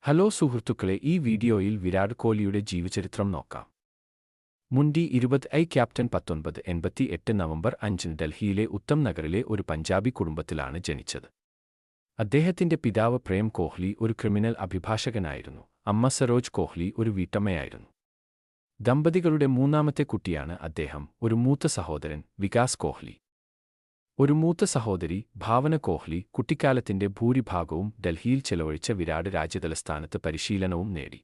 Hello സുഹൃത്തുക്കളെ, ഈ വീഡിയോയിൽ വിരാട് കോഹ്ലിയുടെ ജീവചരിത്രം നോക്കാം. മുൻഡി 20 ക്യാപ്റ്റൻ 1988 നവംബർ 5 ഡൽഹിയിലെ ഉത്തം നഗറിലെ ഒരു പഞ്ചാബി കുടുംബത്തിലാണ് ജനിച്ചത്. അദ്ദേഹത്തിന്റെ പിതാവ് പ്രേം കോഹ്ലി ഒരു ക്രിമിനൽ അഭിഭാഷകനായിരുന്നു. അമ്മ സരോജ് കോഹ്ലി ഒരു വീട്ടമ്മയായിരുന്നു. ദമ്പതികളുടെ മൂന്നാമത്തെ കുട്ടിയാണ് അദ്ദേഹം. ഒരു മൂത്ത സഹോദരൻ വികാസ് കോഹ്ലി, ഒരു മൂത്ത സഹോദരി ഭാവന കോഹ്ലി. കുട്ടിക്കാലത്തിന്റെ ഭൂരിഭാഗവും ഡൽഹിയിൽ ചെലവഴിച്ച വിരാട് രാജ്യതലസ്ഥാനത്ത് പരിശീലനവും നേടി.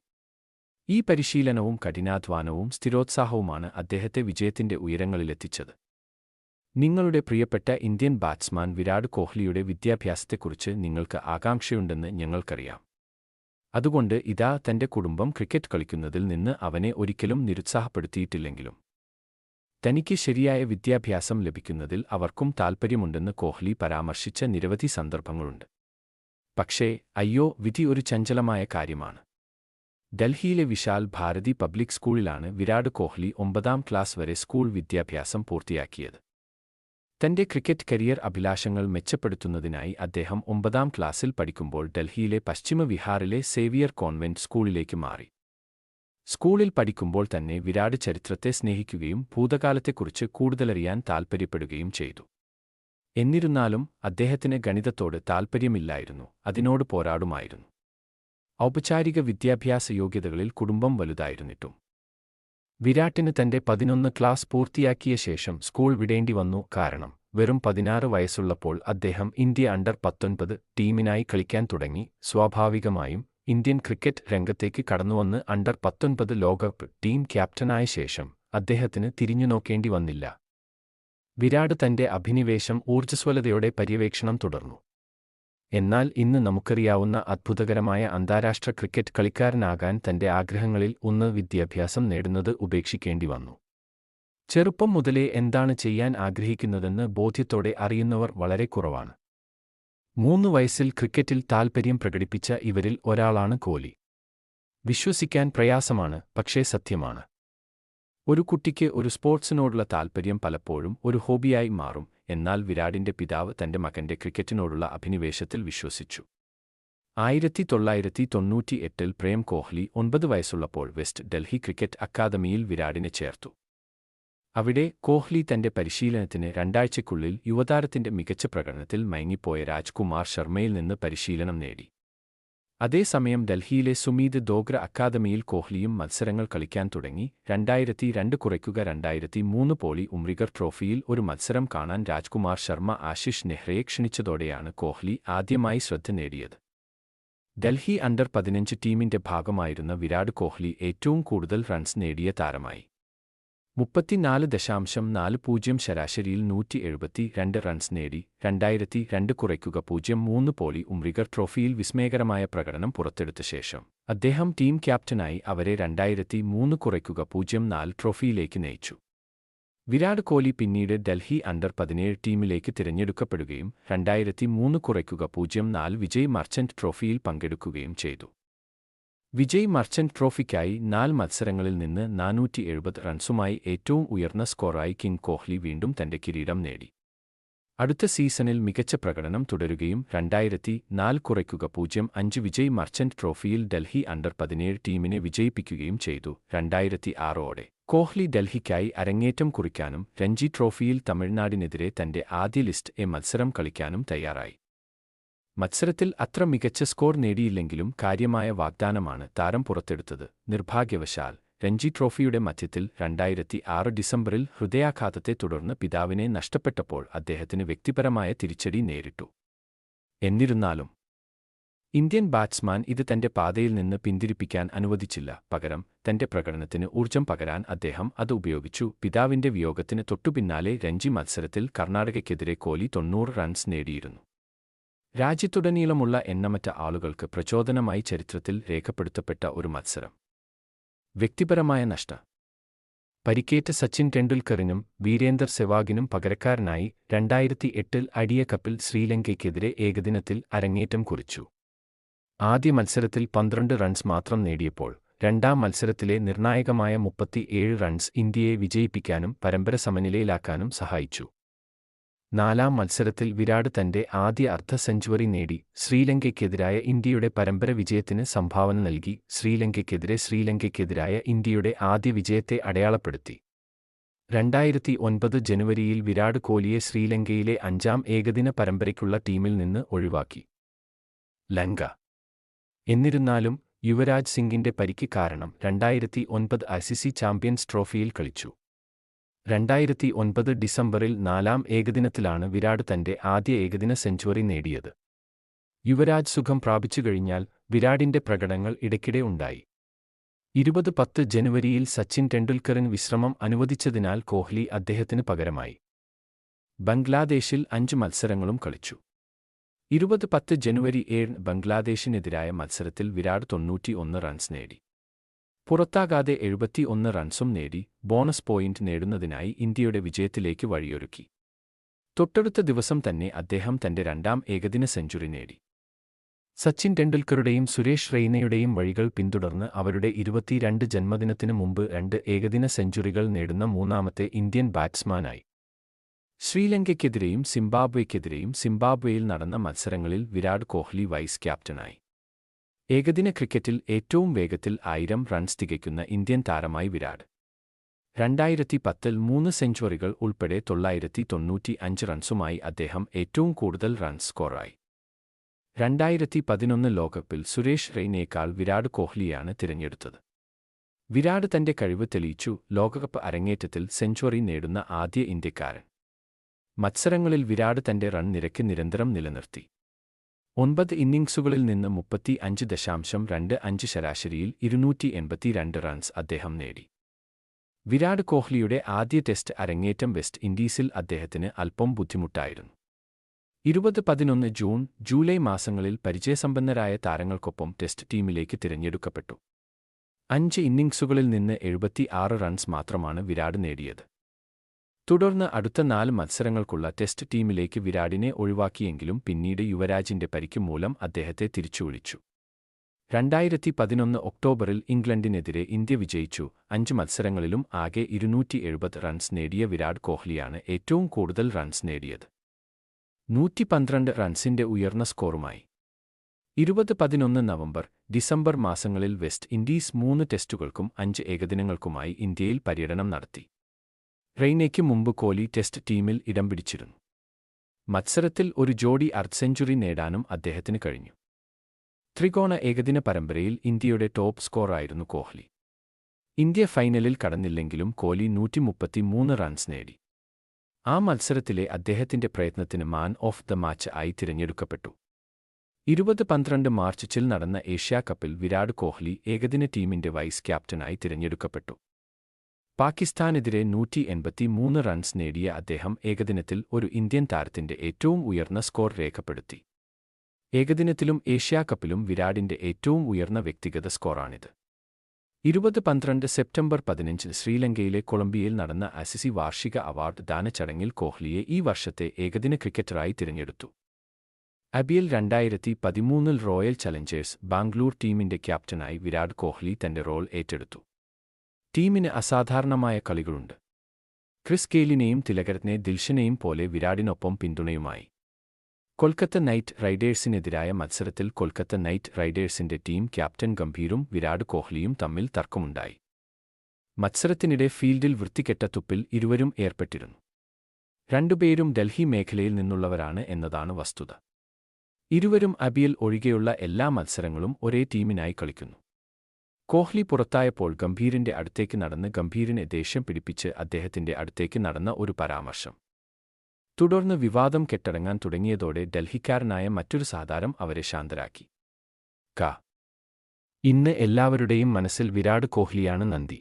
ഈ പരിശീലനവും കഠിനാധ്വാനവും സ്ഥിരോത്സാഹവുമാണ് അദ്ദേഹത്തെ വിജയത്തിന്റെ ഉയരങ്ങളിലെത്തിച്ചത്. നിങ്ങളുടെ പ്രിയപ്പെട്ട ഇന്ത്യൻ ബാറ്റ്സ്മാൻ വിരാട് കോഹ്ലിയുടെ വിദ്യാഭ്യാസത്തെക്കുറിച്ച് നിങ്ങൾക്ക് ആകാംക്ഷയുണ്ടെന്ന് ഞങ്ങൾക്കറിയാം. അതുകൊണ്ട് ഇതാ തന്റെ കുടുംബം ക്രിക്കറ്റ് കളിക്കുന്നതിൽ നിന്ന് അവനെ ഒരിക്കലും നിരുത്സാഹപ്പെടുത്തിയിട്ടില്ലെങ്കിലും തനിക്ക് ശരിയായ വിദ്യാഭ്യാസം ലഭിക്കുന്നതിൽ അവർക്കും താൽപ്പര്യമുണ്ടെന്ന് കോഹ്ലി പരാമർശിച്ച നിരവധി സന്ദർഭങ്ങളുണ്ട്. പക്ഷേ അയ്യോ, വിധി ഒരു ചഞ്ചലമായ കാര്യമാണ്. ഡൽഹിയിലെ വിശാൽ ഭാരതി പബ്ലിക് സ്കൂളിലാണ് വിരാട് കോഹ്ലി 9ാം ക്ലാസ് വരെ സ്കൂൾ വിദ്യാഭ്യാസം പൂർത്തിയാക്കിയത്. തന്റെ ക്രിക്കറ്റ് കരിയർ അഭിലാഷങ്ങൾ മെച്ചപ്പെടുത്തുന്നതിനായി അദ്ദേഹം 9ാം ക്ലാസ്സിൽ പഠിക്കുമ്പോൾ ഡൽഹിയിലെ പശ്ചിമ വിഹാറിലെ സേവിയർ കോൺവെന്റ് സ്കൂളിലേക്ക് മാറി. സ്കൂളിൽ പഠിക്കുമ്പോൾ തന്നെ വിരാട് ചരിത്രത്തെ സ്നേഹിക്കുകയും ഭൂതകാലത്തെക്കുറിച്ച് കൂടുതലറിയാൻ താൽപ്പര്യപ്പെടുകയും ചെയ്തു. എന്നിരുന്നാലും അദ്ദേഹത്തിന് ഗണിതത്തോട് താൽപ്പര്യമില്ലായിരുന്നു, അതിനോട് പോരാടുമായിരുന്നു. ഔപചാരിക വിദ്യാഭ്യാസ യോഗ്യതകളിൽ കുടുംബം വലുതായിരുന്നിട്ടും വിരാട്ടിന് തന്റെ 11 ക്ലാസ് പൂർത്തിയാക്കിയ ശേഷം സ്കൂൾ വിടേണ്ടി വന്നു. കാരണം വെറും 16 വയസ്സുള്ളപ്പോൾ അദ്ദേഹം ഇന്ത്യ അണ്ടർ-19 ടീമിനായി കളിക്കാൻ തുടങ്ങി. സ്വാഭാവികമായും ഇന്ത്യൻ ക്രിക്കറ്റ് രംഗത്തേക്ക് കടന്നുവന്ന് അണ്ടർ-19 ലോകകപ്പ് ടീം ക്യാപ്റ്റനായ ശേഷം അദ്ദേഹത്തിന് തിരിഞ്ഞുനോക്കേണ്ടി വന്നില്ല. വിരാട് തന്റെ അഭിനിവേശം ഊർജ്ജസ്വലതയോടെ പര്യവേക്ഷണം തുടർന്നു. എന്നാൽ ഇന്ന് നമുക്കറിയാവുന്ന അത്ഭുതകരമായ അന്താരാഷ്ട്ര ക്രിക്കറ്റ് കളിക്കാരനാകാൻ തന്റെ ആഗ്രഹങ്ങളിൽ ഒന്ന് വിദ്യാഭ്യാസം നേടുന്നത് ഉപേക്ഷിക്കേണ്ടി വന്നു. ചെറുപ്പം മുതലേ എന്താണ് ചെയ്യാൻ ആഗ്രഹിക്കുന്നതെന്ന് ബോധ്യത്തോടെ അറിയുന്നവർ വളരെ കുറവാണ്. 3 വയസ്സിൽ ക്രിക്കറ്റിൽ താൽപ്പര്യം പ്രകടിപ്പിച്ച ഇവരിൽ ഒരാളാണ് കോഹ്ലി. വിശ്വസിക്കാൻ പ്രയാസമാണ്, പക്ഷേ സത്യമാണ്. ഒരു കുട്ടിക്ക് ഒരു സ്പോർട്സിനോടുള്ള താൽപ്പര്യം പലപ്പോഴും ഒരു ഹോബിയായി മാറും. എന്നാൽ വിരാടിന്റെ പിതാവ് തന്റെ മകന്റെ ക്രിക്കറ്റിനോടുള്ള അഭിനിവേശത്തിൽ വിശ്വസിച്ചു. 1998 പ്രേം കോഹ്ലി 9 വയസ്സുള്ളപ്പോൾ വെസ്റ്റ് ഡൽഹി ക്രിക്കറ്റ് അക്കാദമിയിൽ വിരാടിനെ ചേർത്തു. അവിടെ കോഹ്ലി തന്റെ പരിശീലനത്തിന് 2 ആഴ്ചയ്ക്കുള്ളിൽ യുവതാരത്തിന്റെ മികച്ച പ്രകടനത്തിൽ മയങ്ങിപ്പോയ രാജ്കുമാർ ശർമ്മയിൽ നിന്ന് പരിശീലനം നേടി. അതേസമയം ഡൽഹിയിലെ സുമീത് ദോഗ്ര അക്കാദമിയിൽ കോഹ്ലിയും മത്സരങ്ങൾ കളിക്കാൻ തുടങ്ങി. 2002 കുറയ്ക്കുക 2003 പോളി ഉംറിഗർ ട്രോഫിയിൽ ഒരു മത്സരം കാണാൻ രാജ്കുമാർ ശർമ്മ ആശിഷ് നെഹ്റയെ ക്ഷണിച്ചതോടെയാണ് കോഹ്ലി ആദ്യമായി ശ്രദ്ധ നേടിയത്. ഡൽഹി അണ്ടർ-15 ടീമിന്റെ ഭാഗമായിരുന്ന വിരാട് കോഹ്ലി ഏറ്റവും കൂടുതൽ റൺസ് നേടിയ താരമായി. 34.40 ശരാശരിയിൽ 172 റൺസ് നേടി. 2002 കുറയ്ക്കുക 03 പോളി ഉംറിഗർ ട്രോഫിയിൽ വിസ്മയകരമായ പ്രകടനം പുറത്തെടുത്ത ശേഷം അദ്ദേഹം ടീം ക്യാപ്റ്റനായി അവരെ 2003 കുറയ്ക്കുക 04 ട്രോഫിയിലേക്ക് നയിച്ചു. വിരാട് കോഹ്ലി പിന്നീട് ഡൽഹി അണ്ടർ-17 ടീമിലേക്ക് തിരഞ്ഞെടുക്കപ്പെടുകയും 2003 കുറയ്ക്കുക 04 വിജയ് മർച്ചന്റ് ട്രോഫിയിൽ പങ്കെടുക്കുകയും ചെയ്തു. വിജയ് മർച്ചന്റ് ട്രോഫിക്കായി 4 മത്സരങ്ങളിൽ നിന്ന് 470 റൺസുമായി ഏറ്റവും ഉയർന്ന സ്കോറായി കിങ് കോഹ്ലി വീണ്ടും തന്റെ കിരീടം നേടി. അടുത്ത സീസണിൽ മികച്ച പ്രകടനം തുടരുകയും 2004 കുറയ്ക്കുക 05 വിജയ് മർച്ചന്റ് ട്രോഫിയിൽ ഡൽഹി അണ്ടർ-17 ടീമിനെ വിജയിപ്പിക്കുകയും ചെയ്തു. 2006ഓടെ കോഹ്ലി ഡൽഹിക്കായി അരങ്ങേറ്റം കുറിക്കാനും രഞ്ജി ട്രോഫിയിൽ തമിഴ്നാടിനെതിരെ തന്റെ ആദ്യ ലിസ്റ്റ് എ മത്സരം കളിക്കാനും തയ്യാറായി. മത്സരത്തിൽ അത്ര മികച്ച സ്കോർ നേടിയില്ലെങ്കിലും കാര്യമായ വാഗ്ദാനമാണ് താരം പുറത്തെടുത്തത്. നിർഭാഗ്യവശാൽ രഞ്ജി ട്രോഫിയുടെ മധ്യത്തിൽ 2006 ഡിസംബറിൽ ഹൃദയാഘാതത്തെ തുടർന്ന് പിതാവിനെ നഷ്ടപ്പെട്ടപ്പോൾ അദ്ദേഹത്തിന് വ്യക്തിപരമായ തിരിച്ചടി നേരിട്ടു. എന്നിരുന്നാലും ഇന്ത്യൻ ബാറ്റ്സ്മാൻ ഇത് തന്റെ പാതയിൽ നിന്ന് പിന്തിരിപ്പിക്കാൻ അനുവദിച്ചില്ല. പകരം തന്റെ പ്രകടനത്തിന് ഊർജ്ജം പകരാൻ അദ്ദേഹം അത് ഉപയോഗിച്ചു. പിതാവിന്റെ വിയോഗത്തിന് തൊട്ടുപിന്നാലെ രഞ്ജി മത്സരത്തിൽ കർണാടകയ്ക്കെതിരെ കോഹ്ലി 90 റൺസ് നേടിയിരുന്നു. രാജ്യത്തുടനീളമുള്ള എണ്ണമറ്റ ആളുകൾക്ക് പ്രചോദനമായി ചരിത്രത്തിൽ രേഖപ്പെടുത്തപ്പെട്ട ഒരു മത്സരം. വ്യക്തിപരമായ നഷ്ടം. പരിക്കേറ്റ സച്ചിൻ ടെണ്ടുൽക്കറിനും വീരേന്ദർ സെവാഗിനും പകരക്കാരനായി 2008 അഡിയ കപ്പിൽ ശ്രീലങ്കയ്ക്കെതിരെ ഏകദിനത്തിൽ അരങ്ങേറ്റം കുറിച്ചു. ആദ്യ മത്സരത്തിൽ 12 റൺസ് മാത്രം നേടിയപ്പോൾ 2ാം മത്സരത്തിലെ നിർണായകമായ 37 റൺസ് ഇന്ത്യയെ വിജയിപ്പിക്കാനും പരമ്പര സമനിലയിലാക്കാനും സഹായിച്ചു. നാലാം മത്സരത്തിൽ വിരാട് തന്റെ ആദ്യ അർദ്ധ സെഞ്ചുറി നേടി ശ്രീലങ്കയ്ക്കെതിരായ ഇന്ത്യയുടെ പരമ്പര വിജയത്തിന് സംഭാവന നൽകി. ശ്രീലങ്കയ്ക്കെതിരായ ഇന്ത്യയുടെ ആദ്യ വിജയത്തെ അടയാളപ്പെടുത്തി. 2009 ജനുവരിയിൽ വിരാട് കോഹ്ലിയെ ശ്രീലങ്കയിലെ 5ാം ഏകദിന പരമ്പരയ്ക്കുള്ള ടീമിൽ നിന്ന് ഒഴിവാക്കി. ലങ്ക. എന്നിരുന്നാലും യുവരാജ് സിംഗിന്റെ പരിക്ക് കാരണം 2009 ICC ചാമ്പ്യൻസ് ട്രോഫിയിൽ കളിച്ചു. 2009 ഡിസംബറിൽ 4ാം ഏകദിനത്തിലാണ് വിരാട് തന്റെ ആദ്യ ഏകദിന സെഞ്ചുറി നേടിയത്. യുവരാജ് സുഖം പ്രാപിച്ചുകഴിഞ്ഞാൽ വിരാടിന്റെ പ്രകടനങ്ങൾ ഇടയ്ക്കിടെ ഉണ്ടായി. 2010 ജനുവരിയിൽ സച്ചിൻ ടെണ്ടുൽക്കറിന് വിശ്രമം അനുവദിച്ചതിനാൽ കോഹ്ലി അദ്ദേഹത്തിന് പകരമായി. ബംഗ്ലാദേശിൽ 5 മത്സരങ്ങളും കളിച്ചു. 2010 ജനുവരി 7 ബംഗ്ലാദേശിനെതിരായ മത്സരത്തിൽ വിരാട് 91 റൺസ് നേടി. പുറത്താകാതെ 71 റൺസും നേടി ബോണസ് പോയിന്റ് നേടുന്നതിനായി ഇന്ത്യയുടെ വിജയത്തിലേക്ക് വഴിയൊരുക്കി. തൊട്ടടുത്ത ദിവസം തന്നെ അദ്ദേഹം തന്റെ 2ാം ഏകദിന സെഞ്ചുറി നേടി. സച്ചിൻ ടെണ്ടുൽക്കറുടെയും സുരേഷ് റെയ്നയുടെയും വഴികൾ പിന്തുടർന്ന് അവരുടെ 22 ജന്മദിനത്തിനു മുമ്പ് 2 ഏകദിന സെഞ്ചുറികൾ നേടുന്ന 3ാമത്തെ ഇന്ത്യൻ ബാറ്റ്സ്മാനായി. ശ്രീലങ്കയ്ക്കെതിരെയും സിംബാബ്വേയിൽ നടന്ന മത്സരങ്ങളിൽ വിരാട് കോഹ്ലി വൈസ് ക്യാപ്റ്റനായി. ഏകദിന ക്രിക്കറ്റിൽ ഏറ്റവും വേഗത്തിൽ 1000 റൺസ് തികയ്ക്കുന്ന ഇന്ത്യൻ താരമായി വിരാട്. 2010-ൽ 3 സെഞ്ചുറികൾ ഉൾപ്പെടെ 995 റൺസുമായി അദ്ദേഹം ഏറ്റവും കൂടുതൽ റൺസ് സ്കോറായി. 2011 ലോകകപ്പിൽ സുരേഷ് റെയ്നയേക്കാൾ വിരാട് കോഹ്ലിയാണ് തിരഞ്ഞെടുത്തത്. വിരാട് തന്റെ കഴിവ് തെളിയിച്ചു. ലോകകപ്പ് അരങ്ങേറ്റത്തിൽ സെഞ്ചുറി നേടുന്ന ആദ്യ ഇന്ത്യക്കാരൻ. മത്സരങ്ങളിൽ വിരാട് തന്റെ റൺ നിരക്ക് നിരന്തരം നിലനിർത്തി. 9 ഇന്നിംഗ്സുകളിൽ നിന്ന് 35.25 ശരാശരിയിൽ 282 റൺസ് അദ്ദേഹം നേടി. വിരാട് കോഹ്ലിയുടെ ആദ്യ ടെസ്റ്റ് അരങ്ങേറ്റം വെസ്റ്റ് ഇൻഡീസിൽ അദ്ദേഹത്തിന് അല്പം ബുദ്ധിമുട്ടായിരുന്നു. 2011 ജൂൺ, ജൂലൈ മാസങ്ങളിൽ പരിചയസമ്പന്നരായ താരങ്ങൾക്കൊപ്പം ടെസ്റ്റ് ടീമിലേക്ക് തിരഞ്ഞെടുക്കപ്പെട്ടു. 5 ഇന്നിംഗ്സുകളിൽ നിന്ന് 76 റൺസ് മാത്രമാണ് വിരാട് നേടിയത്. തുടർന്ന് അടുത്ത 4 മത്സരങ്ങൾക്കുള്ള ടെസ്റ്റ് ടീമിലേക്ക് വിരാടിനെ ഒഴിവാക്കിയെങ്കിലും പിന്നീട് യുവരാജിന്റെ പരിക്ക് മൂലം അദ്ദേഹത്തെ തിരിച്ചുവിളിച്ചു. 2011 ഒക്ടോബറിൽ ഇംഗ്ലണ്ടിനെതിരെ ഇന്ത്യ വിജയിച്ചു. 5 മത്സരങ്ങളിലും ആകെ 270 റൺസ് നേടിയ വിരാട് കോഹ്ലിയാണ് ഏറ്റവും കൂടുതൽ റൺസ് നേടിയത്. 112 റൺസിന്റെ ഉയർന്ന സ്കോറുമായി. 2011 നവംബർ, ഡിസംബർ മാസങ്ങളിൽ വെസ്റ്റ് ഇൻഡീസ് 3 ടെസ്റ്റുകൾക്കും 5 ഏകദിനങ്ങൾക്കുമായി ഇന്ത്യയിൽ പര്യടനം നടത്തി. റെയ്നയ്ക്ക് മുമ്പ് കോഹ്ലി ടെസ്റ്റ് ടീമിൽ ഇടം പിടിച്ചിരുന്നു. മത്സരത്തിൽ ഒരു ജോഡി അർദ്ധ സെഞ്ചുറി നേടാനും അദ്ദേഹത്തിന് കഴിഞ്ഞു. ത്രികോണ ഏകദിന പരമ്പരയിൽ ഇന്ത്യയുടെ ടോപ്പ് സ്കോറായിരുന്നു കോഹ്ലി. ഇന്ത്യ ഫൈനലിൽ കടന്നില്ലെങ്കിലും കോഹ്ലി 133 റൺസ് നേടി. ആ മത്സരത്തിലെ അദ്ദേഹത്തിന്റെ പ്രയത്നത്തിന് മാൻ ഓഫ് ദ മാച്ച് ആയി തിരഞ്ഞെടുക്കപ്പെട്ടു. 2012 മാർച്ചിൽ നടന്ന ഏഷ്യാ കപ്പിൽ വിരാട് കോഹ്ലി ഏകദിന ടീമിന്റെ വൈസ് ക്യാപ്റ്റനായി തിരഞ്ഞെടുക്കപ്പെട്ടു. പാകിസ്ഥാനെതിരെ 183 റൺസ് നേടിയ അദ്ദേഹം ഏകദിനത്തിൽ ഒരു ഇന്ത്യൻ താരത്തിന്റെ ഏറ്റവും ഉയർന്ന സ്കോർ രേഖപ്പെടുത്തി. ഏകദിനത്തിലും ഏഷ്യാ കപ്പിലും വിരാടിന്റെ ഏറ്റവും ഉയർന്ന വ്യക്തിഗത സ്കോറാണിത്. 2012 സെപ്റ്റംബർ 15 ശ്രീലങ്കയിലെ കൊളംബിയയിൽ നടന്ന ICC വാർഷിക അവാർഡ് ദാന ചടങ്ങിൽ കോഹ്ലിയെ ഈ വർഷത്തെ ഏകദിന ക്രിക്കറ്ററായി തിരഞ്ഞെടുത്തു. IPL 2013-ൽ റോയൽ ചലഞ്ചേഴ്സ് ബാംഗ്ലൂർ ടീമിന്റെ ക്യാപ്റ്റനായി വിരാട് കോഹ്ലി തന്റെ റോൾ ഏറ്റെടുത്തു. ടീമിന് അസാധാരണമായ കളികളുണ്ട്. ക്രിസ് ഗെയിലിനെയും തിലകരത്നെ ദിൽഷനെയും പോലെ വിരാടിനൊപ്പം പിന്തുണയുമായി. കൊൽക്കത്ത നൈറ്റ് റൈഡേഴ്സിനെതിരായ മത്സരത്തിൽ കൊൽക്കത്ത നൈറ്റ് റൈഡേഴ്സിന്റെ ടീം ക്യാപ്റ്റൻ ഗംഭീറും വിരാട് കോഹ്ലിയും തമ്മിൽ തർക്കമുണ്ടായി. മത്സരത്തിനിടെ ഫീൽഡിൽ വൃത്തികെട്ട തുപ്പിൽ ഇരുവരും ഏർപ്പെട്ടിരുന്നു. രണ്ടുപേരും ഡൽഹി മേഖലയിൽ നിന്നുള്ളവരാണ് എന്നതാണ് വസ്തുത. ഇരുവരും IPL ഒഴികെയുള്ള എല്ലാ മത്സരങ്ങളും ഒരേ ടീമിനായി കളിക്കുന്നു. കോഹ്ലി പുറത്തായപ്പോൾ ഗംഭീറിന്റെ അടുത്തേക്ക് നടന്ന് ഗംഭീറിനെ ദേഷ്യം പിടിപ്പിച്ച് അദ്ദേഹത്തിന്റെ അടുത്തേക്ക് നടന്ന ഒരു പരാമർശം. തുടർന്ന് വിവാദം കെട്ടടങ്ങാൻ തുടങ്ങിയതോടെ ഡൽഹിക്കാരനായ മറ്റൊരു സഹതാരം അവരെ ശാന്തരാക്കി. ഇന്ന് എല്ലാവരുടെയും മനസ്സിൽ വിരാട് കോഹ്ലിയാണ്. നന്ദി.